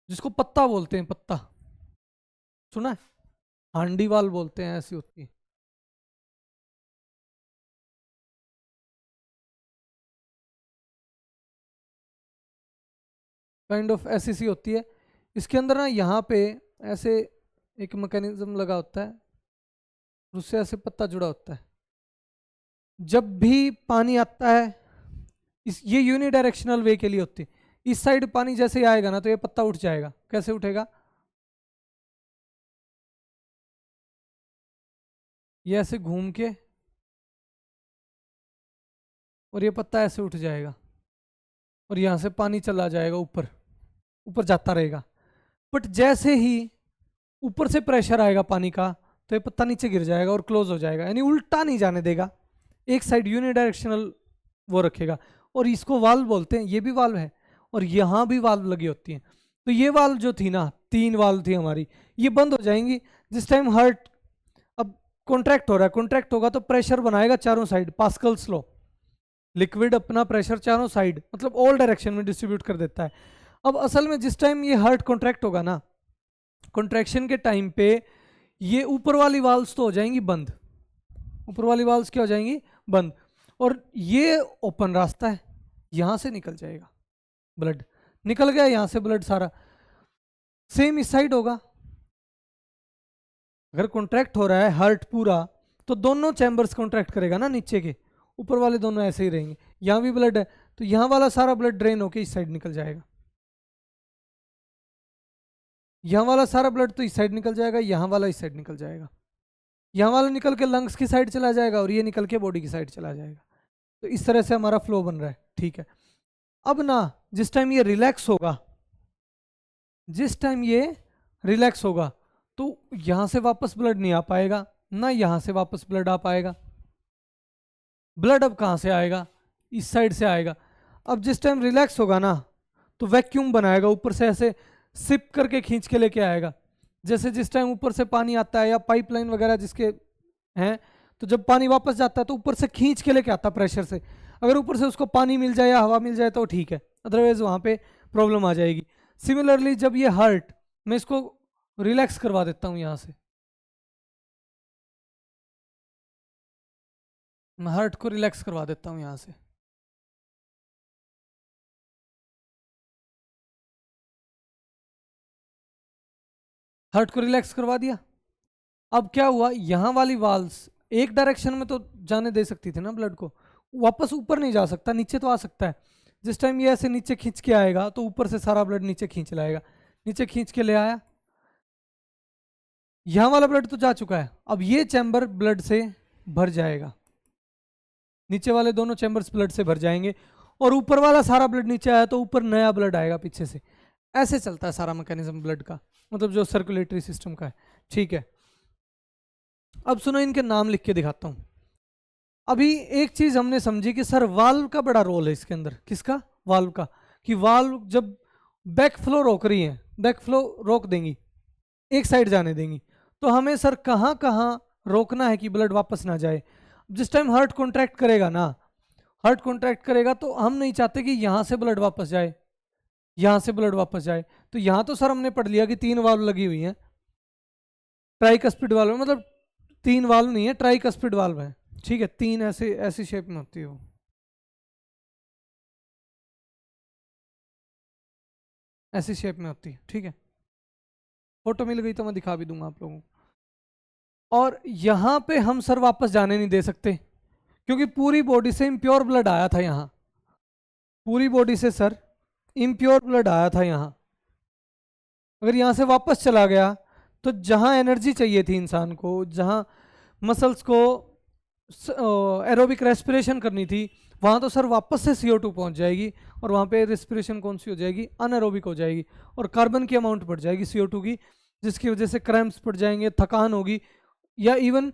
जिसको पत्ता बोलते हैं, पत्ता सुना है? हांडी वाल्व बोलते हैं, ऐसी होती है। काइंड ऑफ ऐसी सी होती है। इसके अंदर ना यहाँ पे ऐसे एक मैकेनिज्म लगा होता है, उससे ऐसे पत्ता जुड़ा होता है। जब भी पानी आता है, ये यूनिडायरेक्शनल वे के लिए होती है। इस साइड पानी जैसे ही आएगा ना, तो ये पत्ता उठ जाएगा। कैसे उठेगा? ये ऐसे घूम के और ये पत्ता ऐसे उठ जाएगा और यहाँ से पानी चला जाएगा ऊपर, ऊपर जाता रहेगा। बट जैसे ही ऊपर से प्रेशर आएगा पानी का तो ये पत्ता नीचे गिर जाएगा और क्लोज हो जाएगा, यानी उल्टा नहीं जाने देगा, एक साइड यूनिडायरेक्शनल वो रखेगा। और इसको वाल्व बोलते हैं, ये भी वाल्व है और यहाँ भी वाल्व लगी होती है। तो ये वाल्व जो थी ना, 3 वाल्व थी हमारी, ये बंद हो जाएंगी जिस टाइम हार्ट अब कॉन्ट्रैक्ट हो रहा है। कॉन्ट्रैक्ट होगा तो प्रेशर बनाएगा चारों साइड, पास्कल्स लॉ, लिक्विड अपना प्रेशर चारों साइड मतलब ऑल डायरेक्शन में डिस्ट्रीब्यूट कर देता है। अब असल में जिस टाइम ये हार्ट कॉन्ट्रैक्ट होगा ना, कॉन्ट्रैक्शन के टाइम पे ये ऊपर वाली वाल्व्स तो हो जाएंगी बंद, ऊपर वाली वाल्व्स क्या हो जाएंगी बंद, और ये ओपन रास्ता है, यहां से निकल जाएगा ब्लड, निकल गया यहां से ब्लड सारा। सेम इस साइड होगा, अगर कॉन्ट्रैक्ट हो रहा है हार्ट पूरा तो दोनों चैम्बर्स कॉन्ट्रैक्ट करेगा ना, नीचे के ऊपर वाले दोनों ऐसे ही रहेंगे। यहां भी ब्लड है तो यहां वाला सारा ब्लड ड्रेन होके इस साइड निकल जाएगा, यहां वाला सारा ब्लड तो इस साइड निकल जाएगा, यहां वाला इस साइड निकल जाएगा, यहां वाला निकल के लंग्स की साइड चला जाएगा और ये निकल के बॉडी की साइड चला जाएगा। तो इस तरह से हमारा फ्लो बन रहा है, ठीक है। अब ना जिस टाइम ये रिलैक्स होगा, जिस टाइम ये रिलैक्स होगा तो यहां से वापस ब्लड नहीं आ पाएगा, ना यहां से वापस ब्लड आ पाएगा। ब्लड अब कहां से आएगा, इस साइड से आएगा। अब जिस टाइम रिलैक्स होगा ना तो वैक्यूम बनाएगा, ऊपर से ऐसे सिप करके खींच के लेके आएगा। जैसे जिस टाइम ऊपर से पानी आता है या पाइपलाइन वगैरह जिसके हैं, तो जब पानी वापस जाता है तो ऊपर से खींच के लेके आता प्रेशर से। अगर ऊपर से उसको पानी मिल जाए या हवा मिल जाए तो ठीक है, अदरवाइज वहां पे प्रॉब्लम आ जाएगी। सिमिलरली जब ये हार्ट, मैं इसको रिलैक्स करवा देता हूँ यहाँ से, मैं हार्ट को रिलैक्स करवा देता हूँ यहाँ से। हार्ट को रिलैक्स करवा दिया। अब क्या हुआ, यहाँ वाली वाल्व्स एक डायरेक्शन में तो जाने दे सकती थी ना ब्लड को, वापस ऊपर नहीं जा सकता, नीचे तो आ सकता है। जिस टाइम ये ऐसे नीचे खींच के आएगा तो ऊपर से सारा ब्लड नीचे खींच लाएगा, नीचे खींच के ले आया, यहाँ वाला ब्लड तो जा चुका है। अब ये चैम्बर ब्लड से भर जाएगा, नीचे वाले दोनों चैम्बर्स ब्लड से भर जाएंगे और ऊपर वाला सारा ब्लड नीचे आया तो ऊपर नया ब्लड आएगा पीछे से। ऐसे चलता है सारा मैकेनिज्म ब्लड का, मतलब जो सर्कुलेटरी सिस्टम का है, ठीक है। अब सुनो, इनके नाम लिख के दिखाता हूं। अभी एक चीज हमने समझी कि सर वाल्व का बड़ा रोल है इसके अंदर, किसका, वाल्व का, कि वाल्व जब बैक फ्लो रोक रही है, बैक फ्लो रोक देंगी, एक साइड जाने देंगी, तो हमें सर कहाँ कहाँ रोकना है कि ब्लड वापस ना जाए। जिस टाइम हार्ट कॉन्ट्रैक्ट करेगा ना, हार्ट कॉन्ट्रैक्ट करेगा तो हम नहीं चाहते कि यहाँ से ब्लड वापस जाए, यहाँ से ब्लड वापस जाए। तो यहाँ तो सर हमने पढ़ लिया कि 3 वाल्व लगी हुई हैं, ट्राइकस्पिड वाल्व, मतलब 3 वाल्व नहीं है, ट्राइकस्पिड वाल्व है, ठीक है। 3 ऐसे ऐसी शेप में होती है वो, ऐसी शेप में होती है, ठीक है। फोटो मिल गई तो मैं दिखा भी दूंगा आप लोगों को। और यहाँ पे हम सर वापस जाने नहीं दे सकते क्योंकि पूरी बॉडी से इम्प्योर ब्लड आया था यहाँ, पूरी बॉडी से सर इम्प्योर ब्लड आया था यहाँ। अगर यहाँ से वापस चला गया तो जहाँ एनर्जी चाहिए थी इंसान को, जहाँ मसल्स को एरोबिक रेस्पिरेशन करनी थी, वहाँ तो सर वापस से CO2 पहुँच जाएगी और वहाँ पे रेस्पिरेशन कौन सी हो जाएगी, अनएरोबिक हो जाएगी और कार्बन की अमाउंट बढ़ जाएगी CO2 की, जिसकी वजह से क्रैम्प्स पड़ जाएंगे, थकान होगी, या इवन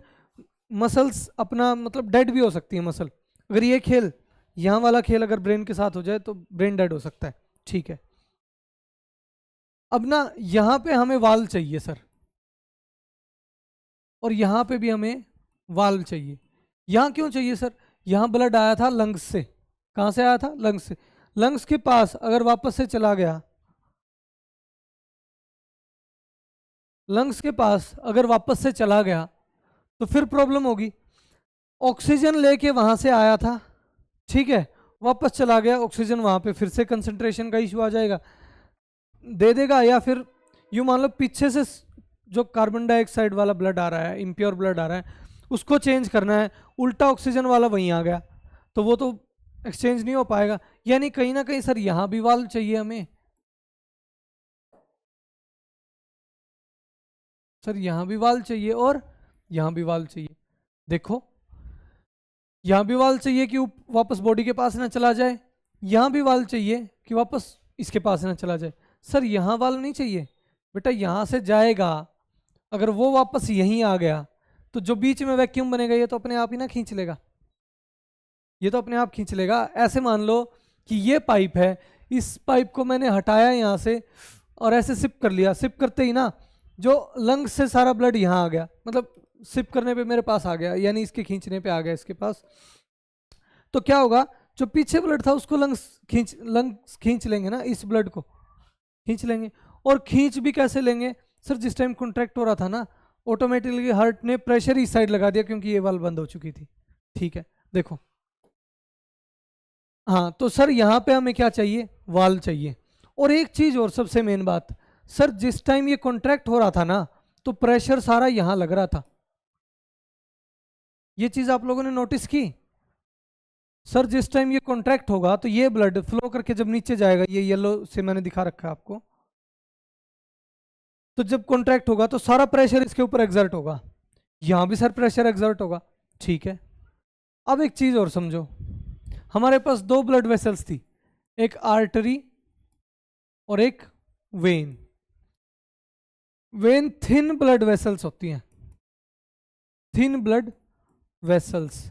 मसल्स अपना मतलब डेड भी हो सकती है मसल। अगर ये खेल, यहाँ वाला खेल अगर ब्रेन के साथ हो जाए तो ब्रेन डेड हो सकता है, ठीक है। अब ना यहाँ पे हमें वाल्व चाहिए सर, और यहाँ पे भी हमें वाल्व चाहिए। यहाँ क्यों चाहिए सर, यहाँ ब्लड आया था लंग्स से, कहाँ से आया था, लंग्स से। लंग्स के पास अगर वापस से चला गया, लंग्स के पास अगर वापस से चला गया तो फिर प्रॉब्लम होगी। ऑक्सीजन लेके वहां से आया था, ठीक है, वापस चला गया, ऑक्सीजन वहां पे फिर से कंसंट्रेशन का इशू आ जाएगा, दे देगा। या फिर यूं मान लो पीछे से जो कार्बन डाइऑक्साइड वाला ब्लड आ रहा है, इम्प्योर ब्लड आ रहा है, उसको चेंज करना है, उल्टा ऑक्सीजन वाला वहीं आ गया तो वो तो एक्सचेंज नहीं हो पाएगा। यानी कहीं ना कहीं सर यहाँ भी वाल्व चाहिए हमें, सर यहाँ भी वाल्व चाहिए और यहाँ भी वाल्व चाहिए। देखो यहां भी वाल चाहिए कि वापस बॉडी के पास ना चला जाए, यहां भी वाल चाहिए कि वापस इसके पास ना चला जाए। सर यहां वाल नहीं चाहिए बेटा, यहां से जाएगा, अगर वो वापस यहीं आ गया तो जो बीच में वैक्यूम बनेगा ये तो अपने आप ही ना खींच लेगा, ये तो अपने आप खींच लेगा। ऐसे मान लो कि ये पाइप है, इस पाइप को मैंने हटाया यहाँ से और ऐसे सिप कर लिया, सिप करते ही ना जो लंग्स से सारा ब्लड यहाँ आ गया, मतलब सिप करने पे मेरे पास आ गया, यानी इसके खींचने पे आ गया इसके पास। तो क्या होगा, जो पीछे ब्लड था उसको लंग्स खींच लेंगे ना, इस ब्लड को खींच लेंगे। और खींच भी कैसे लेंगे सर, जिस टाइम कॉन्ट्रैक्ट हो रहा था ना ऑटोमेटिकली हार्ट ने प्रेशर इस साइड लगा दिया क्योंकि ये वाल्व बंद हो चुकी थी। ठीक है देखो, हाँ तो सर यहाँ पे हमें क्या चाहिए, वाल्व चाहिए। और एक चीज और सबसे मेन बात, सर जिस टाइम ये कॉन्ट्रैक्ट हो रहा था ना तो प्रेशर सारा यहाँ लग रहा था, ये चीज आप लोगों ने नोटिस की। सर जिस टाइम ये कॉन्ट्रैक्ट होगा तो ये ब्लड फ्लो करके जब नीचे जाएगा, ये येलो से मैंने दिखा रखा है आपको, तो जब कॉन्ट्रैक्ट होगा तो सारा प्रेशर इसके ऊपर एग्जर्ट होगा, यहां भी सर प्रेशर एग्जर्ट होगा। ठीक है, अब एक चीज और समझो, हमारे पास दो ब्लड वेसल्स थी, एक आर्टरी और एक when. When thin blood vessels होती हैं, थिन ब्लड वेसल्स,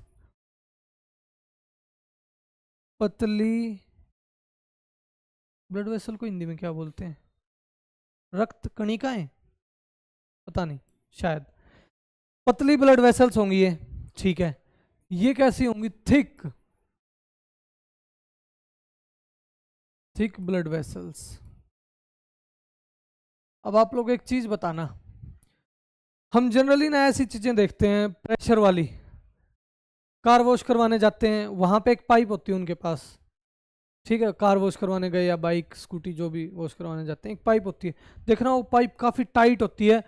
पतली ब्लड वेसल को हिंदी में क्या बोलते हैं, रक्त कणिकाएं, पता नहीं, शायद पतली ब्लड वेसल्स होंगी ये। ठीक है, ये कैसी होंगी, थिक, थिक ब्लड वेसल्स। अब आप लोग एक चीज बताना, हम जनरली ना ऐसी चीजें देखते हैं प्रेशर वाली, कार वॉश करवाने जाते हैं वहां पे एक पाइप होती है उनके पास, ठीक है, कार वॉश करवाने गए या बाइक स्कूटी जो भी वॉश करवाने जाते हैं, एक पाइप होती है, देखना वो पाइप काफ़ी टाइट होती है,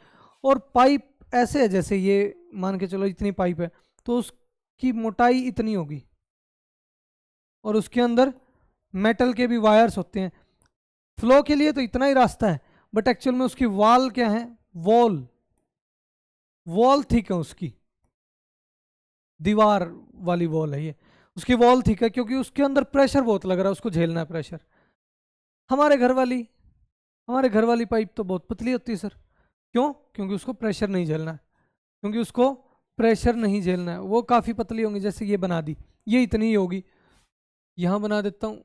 और पाइप ऐसे है जैसे ये मान के चलो इतनी पाइप है तो उसकी मोटाई इतनी होगी, और उसके अंदर मेटल के भी वायर्स होते हैं, फ्लो के लिए तो इतना ही रास्ता है, बट एक्चुअल में उसकी वॉल क्या है, वॉल, वॉल थिक है उसकी, दीवार वाली वॉल है ये, उसकी वॉल थिक है क्योंकि उसके अंदर प्रेशर बहुत लग रहा है, उसको झेलना है प्रेशर। हमारे घर वाली, हमारे घर वाली पाइप तो बहुत पतली होती है सर, क्यों, क्योंकि उसको प्रेशर नहीं झेलना है, क्योंकि उसको प्रेशर नहीं झेलना है, वो काफ़ी पतली होंगी, जैसे ये बना दी, ये इतनी ही होगी, यहाँ बना देता हूँ,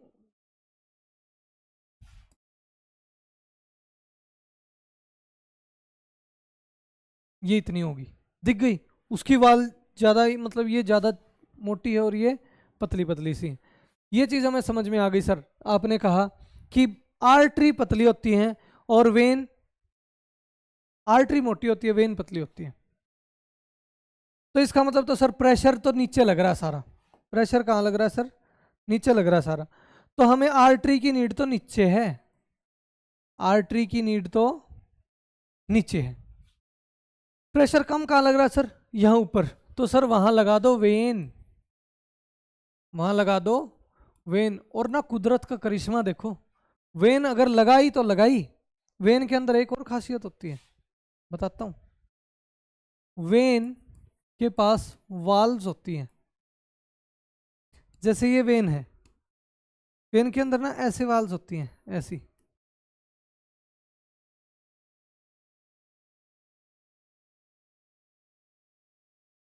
ये इतनी होगी, दिख गई, उसकी वाल ज़्यादा ही, मतलब ये ज़्यादा मोटी है और ये पतली पतली सी है। ये चीज़ हमें समझ में आ गई सर, आपने कहा कि आर्टरी पतली होती हैं और वेन, आर्टरी मोटी होती है वेन पतली होती है, तो इसका मतलब तो सर प्रेशर तो नीचे लग रहा है सारा, प्रेशर कहाँ लग रहा है सर, नीचे लग रहा है सारा, तो हमें आर्टरी की नीड तो नीचे है, आर्टरी की नीड तो नीचे है, प्रेशर कम कहाँ लग रहा है सर, यहाँ ऊपर, तो सर वहां लगा दो वेन, वहां लगा दो वेन। और ना कुदरत का करिश्मा देखो, वेन अगर लगाई तो लगाई, वेन के अंदर एक और खासियत होती है, बताता हूं, वेन के पास वाल्व्स होती हैं, जैसे ये वेन है, वेन के अंदर ना ऐसे वाल्व्स होती हैं, ऐसी,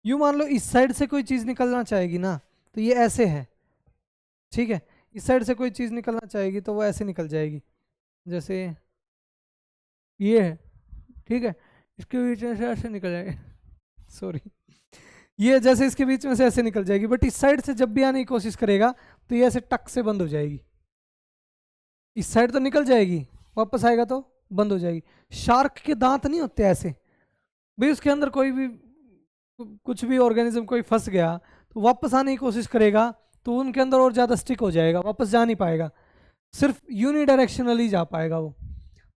यूं मान लो इस साइड से कोई चीज निकलना चाहेगी ना तो ये ऐसे है, ठीक है, इस साइड से कोई चीज निकलना चाहेगी तो वो ऐसे निकल जाएगी, जैसे ये है, ठीक है, इसके बीच में से ऐसे निकल जाएगी, सॉरी, ये जैसे इसके बीच में से ऐसे निकल जाएगी, बट इस साइड से जब भी आने की कोशिश करेगा तो ये ऐसे टक से बंद हो जाएगी, इस साइड तो निकल जाएगी, वापस आएगा तो बंद हो जाएगी। शार्क के दांत नहीं होते ऐसे भाई, उसके अंदर कोई भी कुछ भी ऑर्गेनिज्म कोई फंस गया तो वापस आने की कोशिश करेगा तो उनके अंदर और ज़्यादा स्टिक हो जाएगा, वापस जा नहीं पाएगा, सिर्फ यूनिडायरेक्शनली जा पाएगा वो,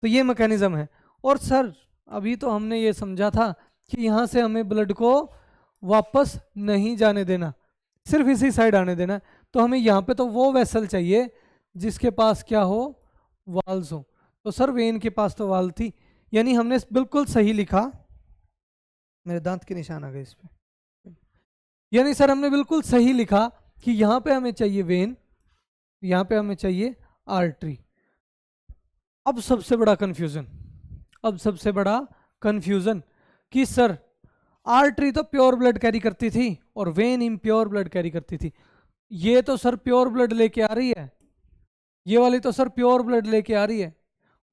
तो ये मैकेनिज्म है। और सर अभी तो हमने ये समझा था कि यहाँ से हमें ब्लड को वापस नहीं जाने देना, सिर्फ इसी साइड आने देना, तो हमें यहाँ पे तो वो वेसल चाहिए जिसके पास क्या हो, वाल्स हो, तो सर वेन के पास तो वाल थी, यानी हमने बिल्कुल सही लिखा, मेरे दांत के निशान आ गए इस पे, यानी सर हमने बिल्कुल सही लिखा कि यहाँ पे हमें चाहिए वेन, यहाँ पे हमें चाहिए आर्टरी। अब सबसे बड़ा कंफ्यूजन, अब सबसे बड़ा कंफ्यूजन कि सर आर्टरी तो प्योर ब्लड कैरी करती थी और वेन इम्प्योर ब्लड कैरी करती थी। ये तो सर प्योर ब्लड लेके आ रही है, ये वाली तो सर प्योर ब्लड लेके आ रही है,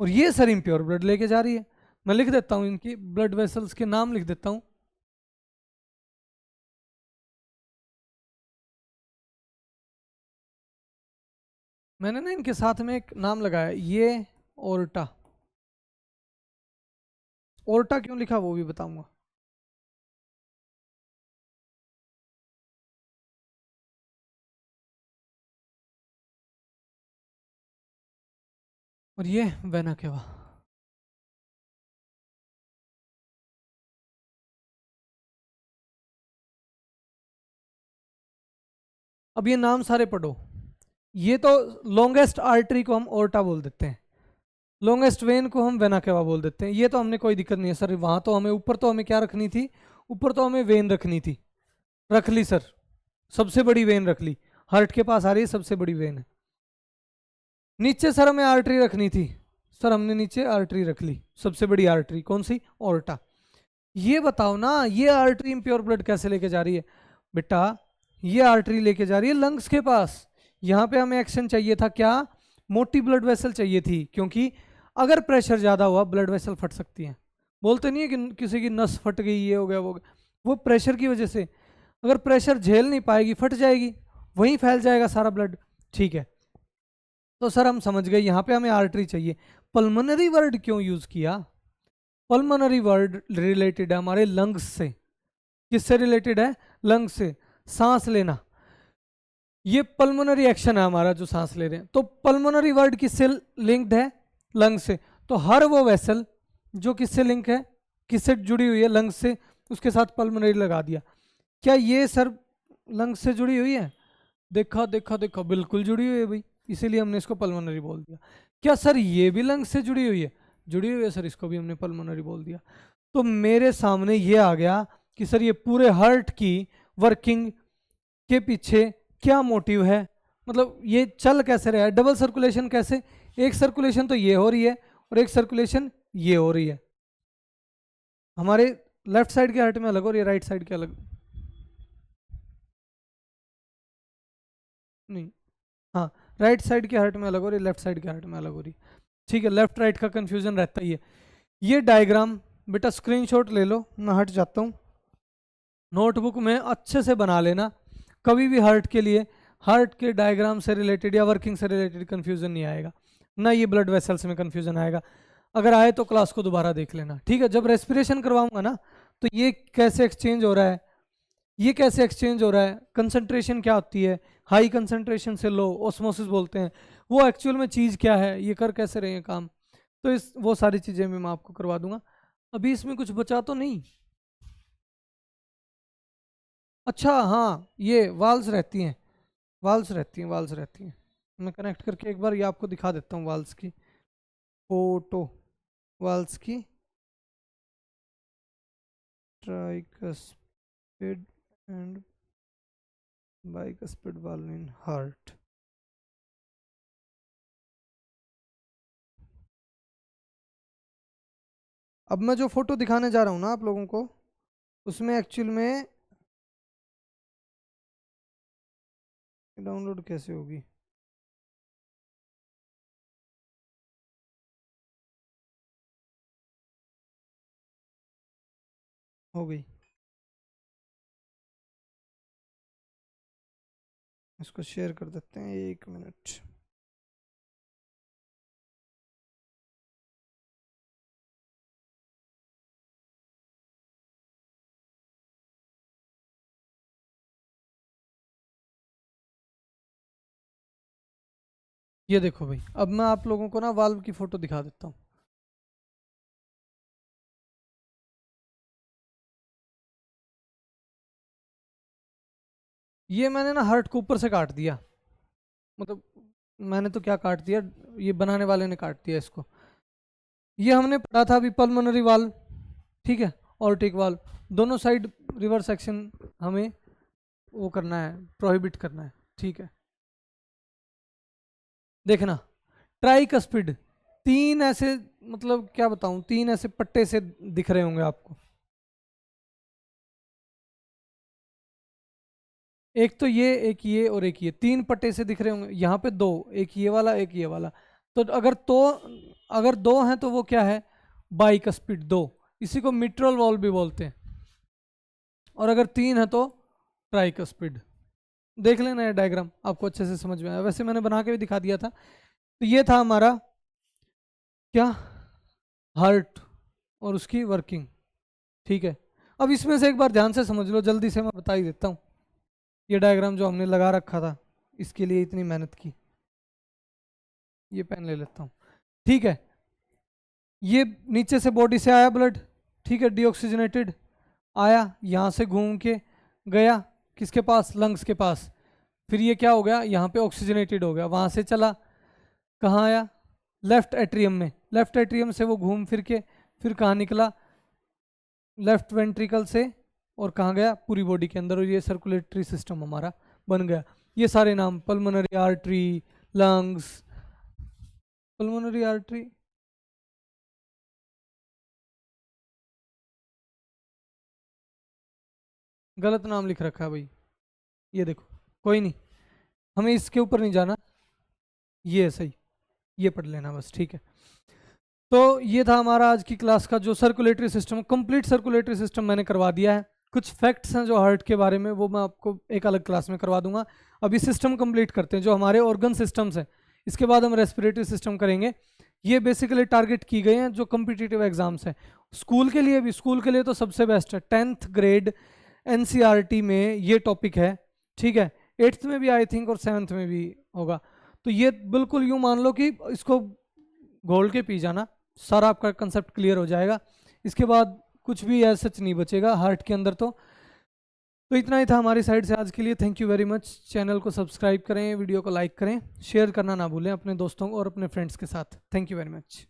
और ये सर इम्प्योर ब्लड लेके जा रही है। मैं लिख देता हूं इनकी ब्लड वेसल्स के नाम लिख देता हूं। मैंने ना इनके साथ में एक नाम लगाया, ये ओर्टा। ओर्टा क्यों लिखा वो भी बताऊंगा। और ये वेना केवा। अब ये नाम सारे पढ़ो। ये तो लॉन्गेस्ट आर्टरी को हम ओर्टा बोल देते हैं, लॉन्गेस्ट वेन को हम वेना केवा बोल देते हैं। ये तो हमने कोई दिक्कत नहीं है सर, वहां तो हमें ऊपर तो हमें क्या रखनी थी, ऊपर तो हमें वेन रखनी थी, रख ली सर, सबसे बड़ी वेन रख ली, हार्ट के पास आ रही है सबसे बड़ी वेन है। नीचे सर हमें आर्टरी रखनी थी, सर हमने नीचे आर्टरी रख ली, सबसे बड़ी आर्टरी कौन सी, ओर्टा। ये बताओ ना ये आर्टरी इम्प्योर ब्लड कैसे लेके जा रही है बेटा, ये आर्टरी लेके जा रही है लंग्स के पास। यहाँ पे हमें एक्शन चाहिए था क्या, मोटी ब्लड वेसल चाहिए थी, क्योंकि अगर प्रेशर ज़्यादा हुआ ब्लड वेसल फट सकती है। बोलते नहीं है कि किसी की नस फट गई, ये हो गया वो हो गया, वो प्रेशर की वजह से, अगर प्रेशर झेल नहीं पाएगी फट जाएगी, वहीं फैल जाएगा सारा ब्लड। ठीक है, तो सर हम समझ गए यहाँ पे हमें आर्टरी चाहिए। पल्मोनरी वर्ड क्यों यूज किया, पल्मोनरी वर्ड रिलेटेड है हमारे लंग्स से। किससे रिलेटेड है, लंग्स से, सांस लेना। ये पल्मोनरी एक्शन है हमारा जो सांस ले रहे हैं, तो पल्मोनरी वर्ड किससे लिंक्ड है, लंग्स से। तो हर वो वेसल जो किससे लिंक है, किससे जुड़ी हुई है, लंग्स से, उसके साथ पल्मोनरी लगा दिया। क्या ये सर लंग्स से जुड़ी हुई है, देखा देखा देखा बिल्कुल जुड़ी हुई है भाई, इसीलिए हमने इसको पल्मोनरी बोल दिया। क्या सर ये भी लंग्स से जुड़ी हुई है, जुड़ी हुई है सर, इसको भी हमने पल्मोनरी बोल दिया। तो मेरे सामने ये आ गया कि सर ये पूरे हार्ट की वर्किंग के पीछे क्या मोटिव है, मतलब ये चल कैसे रहा है, डबल सर्कुलेशन कैसे, एक सर्कुलेशन तो ये हो रही है और एक सर्कुलेशन ये हो रही है। हमारे लेफ्ट साइड के हार्ट में अलग हो रही है, राइट साइड के अलग नहीं, हाँ राइट साइड के हार्ट में अलग हो रही है, लेफ्ट साइड के हार्ट में अलग हो रही है। ठीक है, लेफ्ट राइट का कंफ्यूजन रहता ही है। ये डायग्राम बेटा स्क्रीनशॉट ले लो, मैं हट जाता हूँ, नोटबुक में अच्छे से बना लेना, कभी भी हार्ट के लिए, हार्ट के डायग्राम से रिलेटेड या वर्किंग से रिलेटेड कंफ्यूजन नहीं आएगा, ना ये ब्लड वेसल्स में कंफ्यूजन आएगा। अगर आए तो क्लास को दोबारा देख लेना, ठीक है। जब रेस्पिरेशन करवाऊंगा ना, तो ये कैसे एक्सचेंज हो रहा है, ये कैसे एक्सचेंज हो रहा है, कंसंट्रेशन क्या होती है, हाई कंसंट्रेशन से लो ऑस्मोसिस बोलते हैं, वो एक्चुअल में चीज़ क्या है, ये कर कैसे रहे हैं काम, तो इस वो सारी चीज़ें मैं आपको करवा दूंगा। अभी इसमें कुछ बचा तो नहीं, अच्छा हाँ ये वाल्स रहती हैं, वाल्स रहती हैं, वाल्स रहती हैं, मैं कनेक्ट करके एक बार ये आपको दिखा देता हूँ वाल्स की फोटो, वाल्स की tricuspid and bicuspid valve in heart. अब मैं जो फोटो दिखाने जा रहा हूँ ना आप लोगों को, उसमें एक्चुअल में डाउनलोड कैसे होगी, हो गई, इसको शेयर कर देते हैं, 1 मिनट। ये देखो भाई, अब मैं आप लोगों को ना वाल्व की फोटो दिखा देता हूँ। ये मैंने ना हार्ट को ऊपर से काट दिया, मतलब मैंने तो क्या काट दिया, ये बनाने वाले ने काट दिया इसको। ये हमने पढ़ा था अभी पल्मोनरी वाल्व, ठीक है, ऑर्टिक वाल्व, दोनों साइड रिवर्स एक्शन हमें वो करना है, प्रोहिबिट करना है, ठीक है। देखना ट्राइकस्पिड, 3 ऐसे, मतलब क्या बताऊं, 3 ऐसे पट्टे से दिख रहे होंगे आपको। एक तो ये, एक ये और एक ये, 3 पट्टे से दिख रहे होंगे। यहाँ पे 2, एक ये वाला एक ये वाला। तो अगर 2 हैं तो वो क्या है, बाइकस्पिड 2, इसी को मिट्रल वॉल भी बोलते हैं। और अगर 3 है तो ट्राइकस्पिड। देख लेना ये डायग्राम, आपको अच्छे से समझ में आया। वैसे मैंने बना के भी दिखा दिया था। तो ये था हमारा क्या, हार्ट और उसकी वर्किंग, ठीक है। अब इसमें से एक बार ध्यान से समझ लो, जल्दी से मैं बता ही देता हूँ। ये डायग्राम जो हमने लगा रखा था, इसके लिए इतनी मेहनत की, ये पेन ले लेता हूँ, ठीक है। ये नीचे से बॉडी से आया ब्लड, ठीक है, डीऑक्सीजनेटेड आया, यहाँ से घूम के गया किसके पास, लंग्स के पास। फिर ये क्या हो गया, यहाँ पे ऑक्सीजनेटेड हो गया, वहाँ से चला कहाँ आया, लेफ्ट एट्रियम में। लेफ्ट एट्रियम से वो घूम फिर के फिर कहाँ निकला, लेफ्ट वेंट्रिकल से, और कहाँ गया, पूरी बॉडी के अंदर। और ये सर्कुलेटरी सिस्टम हमारा बन गया। ये सारे नाम, pulmonary artery, lungs, pulmonary artery, गलत नाम लिख रखा है भाई, ये देखो, कोई नहीं, हमें इसके ऊपर नहीं जाना, ये है सही, ये पढ़ लेना बस, ठीक है। तो ये था हमारा आज की क्लास का जो circulatory system, complete circulatory system मैंने करवा दिया है। कुछ फैक्ट्स हैं जो हार्ट के बारे में, वो मैं आपको एक अलग क्लास में करवा दूंगा। अभी सिस्टम कंप्लीट करते हैं, जो हमारे ऑर्गन सिस्टम्स हैं, इसके बाद हम रेस्पिरेटरी सिस्टम करेंगे। ये बेसिकली टारगेट की गए हैं जो कम्पिटिटिव एग्जाम्स हैं, स्कूल के लिए भी, स्कूल के लिए तो सबसे बेस्ट है। 10th ग्रेड NCERT में ये टॉपिक है, ठीक है। 8th में भी आई थिंक, और 7th में भी होगा। तो ये बिल्कुल यूँ मान लो कि इसको घोल के पी जाना, सारा आपका कंसेप्ट क्लियर हो जाएगा। इसके बाद कुछ भी ऐसा सच नहीं बचेगा हार्ट के अंदर। तो इतना ही था हमारी साइड से आज के लिए। Thank you very much. Channel को सब्सक्राइब करें, वीडियो को लाइक करें, शेयर करना ना भूलें अपने दोस्तों और अपने फ्रेंड्स के साथ। Thank you very much.